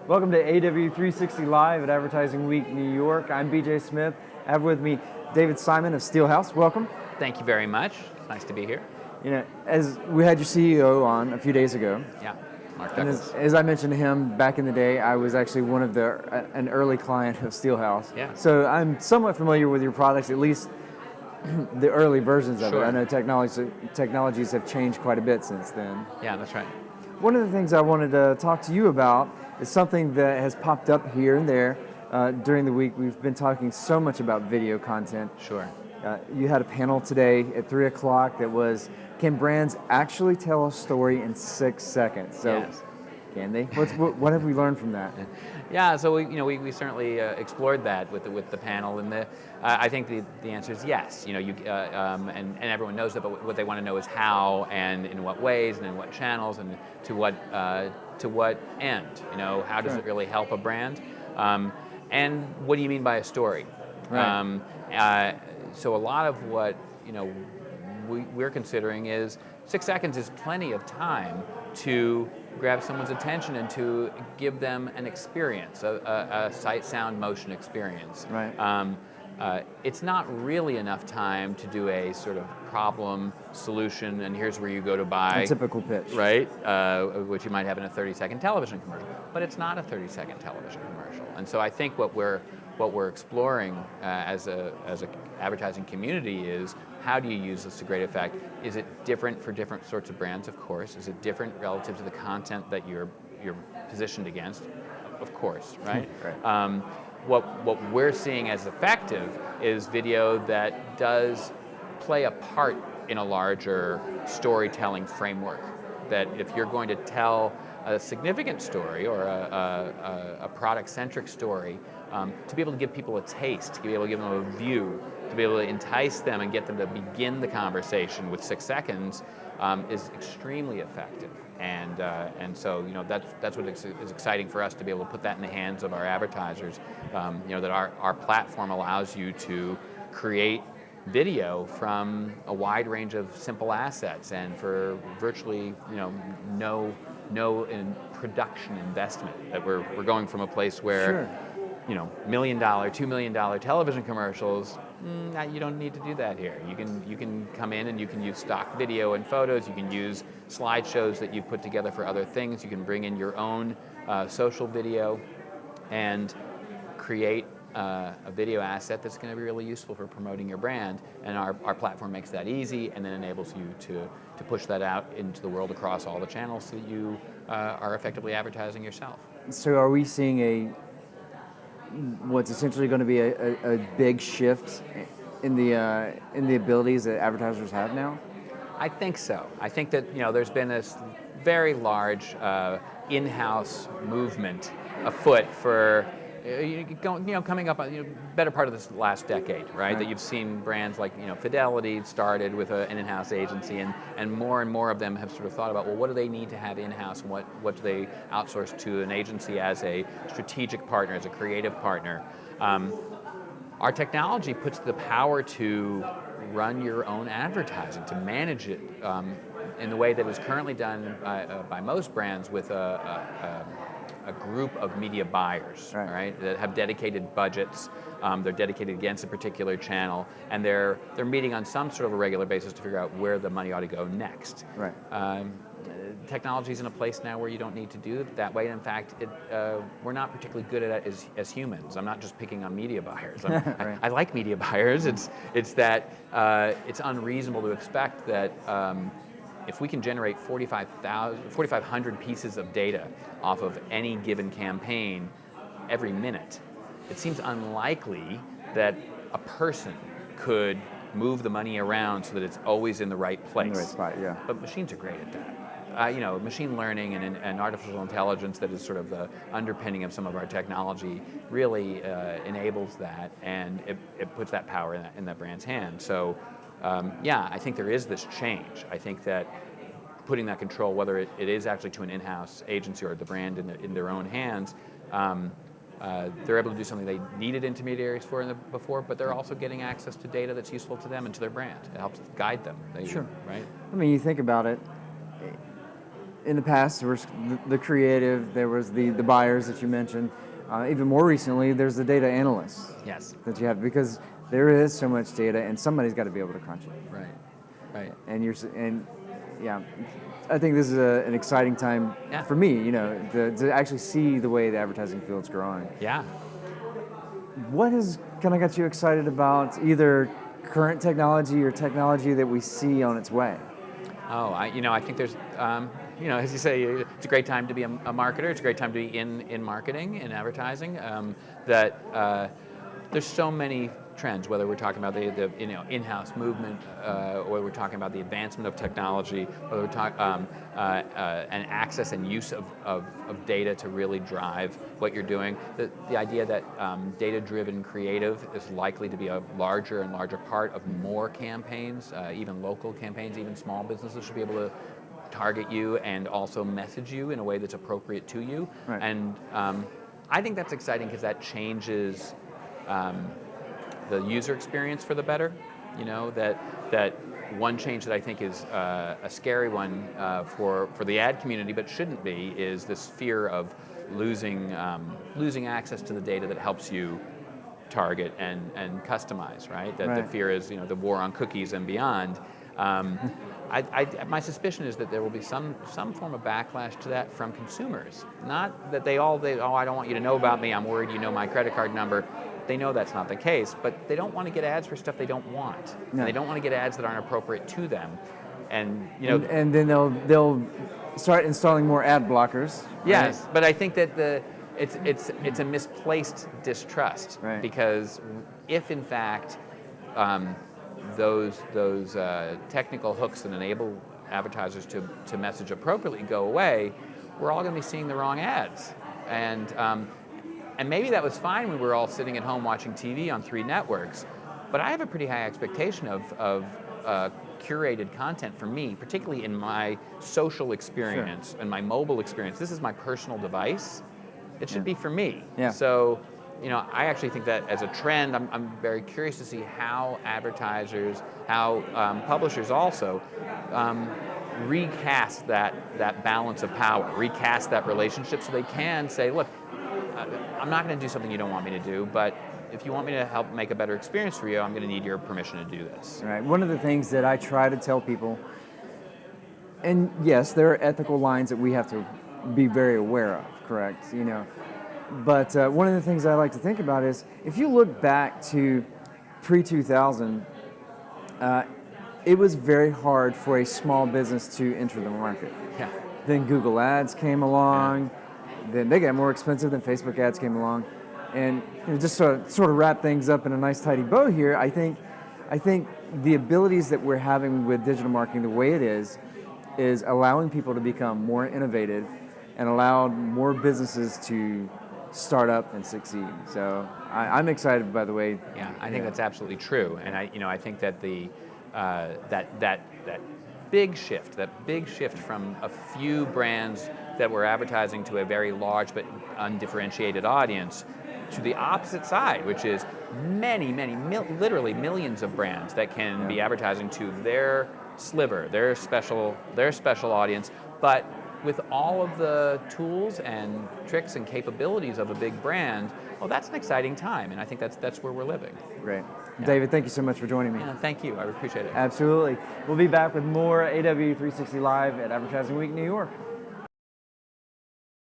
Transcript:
Welcome to AW360 Live at Advertising Week New York. I'm BJ Smith. I have with me David Simon of Steelhouse. Welcome. Thank you very much. It's nice to be here. You know, as we had your CEO on a few days ago. Yeah, Mark And Douglas. as I mentioned to him back in the day, I was actually one of an early client of Steelhouse. Yeah. So I'm somewhat familiar with your products, at least the early versions of it. Sure. I know technologies have changed quite a bit since then. Yeah, that's right. One of the things I wanted to talk to you about is something that has popped up here and there during the week. We've been talking so much about video content. Sure. You had a panel today at 3 o'clock that was, can brands actually tell a story in 6 seconds? So, Yes. can they? What have we learned from that? Yeah, so we certainly explored that with the panel, and I think the answer is yes. And everyone knows that, but what they want to know is how and in what ways and in what channels and to what end. How does it really help a brand? And what do you mean by a story? Right. So a lot of what we're considering is 6 seconds is plenty of time to grab someone's attention and to give them an experience, a sight, sound, motion experience. Right. It's not really enough time to do a sort of problem solution, and here's where you go to buy. A typical pitch. Right, which you might have in a 30-second television commercial, but it's not a 30-second television commercial. And so I think what we're exploring as a advertising community is, how do you use this to great effect? Is it different for different sorts of brands? Of course. Is it different relative to the content that you're positioned against? Of course, right? Right. What we're seeing as effective is video that does play a part in a larger storytelling framework. That if you're going to tell a significant story or a product-centric story, to be able to give people a taste, to be able to give them a view, to be able to entice them and get them to begin the conversation with 6 seconds is extremely effective. And so that's what is exciting for us, to be able to put that in the hands of our advertisers. That our platform allows you to create video from a wide range of simple assets, and for virtually no in production investment. That we're going from a place where Sure. $1 million, $2 million television commercials. You don't need to do that here. You can come in and you can use stock video and photos. You can use slideshows that you put together for other things. You can bring in your own social video and create a video asset that's going to be really useful for promoting your brand. And our platform makes that easy, and then enables you to push that out into the world across all the channels, so that you are effectively advertising yourself. So are we seeing what's essentially going to be a big shift in the abilities that advertisers have now? I think so. I think that there's been this very large in-house movement afoot for coming up better part of this last decade, right? That you've seen brands like Fidelity started with an in-house agency, and more of them have sort of thought about, well, what do they need to have in-house, and what do they outsource to an agency as a strategic partner, as a creative partner. Our technology puts the power to run your own advertising, to manage it in the way that is currently done by most brands, with a group of media buyers, right, that have dedicated budgets. They're dedicated against a particular channel, and they're meeting on some sort of a regular basis to figure out where the money ought to go next. Right. Technology's in a place now where you don't need to do it that way. In fact, we're not particularly good at it as humans. I'm not just picking on media buyers. Right. I like media buyers. It's that it's unreasonable to expect that if we can generate 4,500 pieces of data off of any given campaign every minute, it seems unlikely that a person could move the money around so that it's always in the right place. In the right spot, yeah. But machines are great at that. Machine learning and artificial intelligence, that is sort of the underpinning of some of our technology, really enables that, and it puts that power in that brand's hand. So, I think there is this change. I think that putting that control, whether it is actually to an in-house agency or the brand in their own hands, they're able to do something they needed intermediaries for before, but they're also getting access to data that's useful to them and to their brand. It helps guide them. Sure. Right? I mean, you think about it, in the past, there was the creative, there was the buyers that you mentioned. Even more recently, there's the data analysts. Yes. That you have, because there is so much data, and somebody's got to be able to crunch it. Right. Right. And yeah, I think this is an exciting time for me. You know, to actually see the way the advertising field's growing. Yeah. What has kind of got you excited about either current technology or technology that we see on its way? Oh, I think there's, as you say, it's a great time to be a marketer. It's a great time to be in marketing, in advertising. There's so many trends, whether we're talking about the in-house movement, or we're talking about the advancement of technology, whether we're talking and access and use of data to really drive what you're doing. The idea that data-driven creative is likely to be a larger and larger part of more campaigns, even local campaigns, even small businesses should be able to target you and also message you in a way that's appropriate to you. Right. And I think that's exciting because that changes the user experience for the better. You know, that one change that I think is a scary one for the ad community, but shouldn't be, is this fear of losing access to the data that helps you target and customize, right? That the fear is, the war on cookies and beyond. My suspicion is that there will be some form of backlash to that from consumers. Not that I don't want you to know about me, I'm worried you know my credit card number. They know that's not the case, but they don't want to get ads for stuff they don't want. No. And they don't want to get ads that aren't appropriate to them. And and then they'll start installing more ad blockers. Yes, right? But I think that it's a misplaced distrust, right. Because if in fact those technical hooks that enable advertisers to message appropriately go away, we're all going to be seeing the wrong ads. And maybe that was fine when we were all sitting at home watching TV on 3 networks, but I have a pretty high expectation of curated content for me, particularly in my social experience and my mobile experience. This is my personal device. It should be for me. Yeah. So, I actually think that as a trend, I'm very curious to see how advertisers, how publishers also recast that balance of power, recast that relationship so they can say, look, I'm not going to do something you don't want me to do, but if you want me to help make a better experience for you, I'm going to need your permission to do this. Right. One of the things that I try to tell people, and yes, there are ethical lines that we have to be very aware of, correct? But one of the things I like to think about is, if you look back to pre-2000, it was very hard for a small business to enter the market. Yeah. Then Google Ads came along. Yeah. Then they got more expensive than Facebook ads came along. And just to sort of wrap things up in a nice tidy bow here, I think the abilities that we're having with digital marketing, the way it is allowing people to become more innovative and allow more businesses to start up and succeed. So I'm excited by the way. Yeah, I think that's absolutely true. And I think that that big shift from a few brands that were advertising to a very large but undifferentiated audience to the opposite side, which is literally millions of brands that can be advertising to their sliver, their special audience, but with all of the tools and tricks and capabilities of a big brand. Well, that's an exciting time, and I think that's where we're living. Great. Yeah. David, thank you so much for joining me. Yeah, thank you. I appreciate it. Absolutely. We'll be back with more AW360 Live at Advertising Week New York.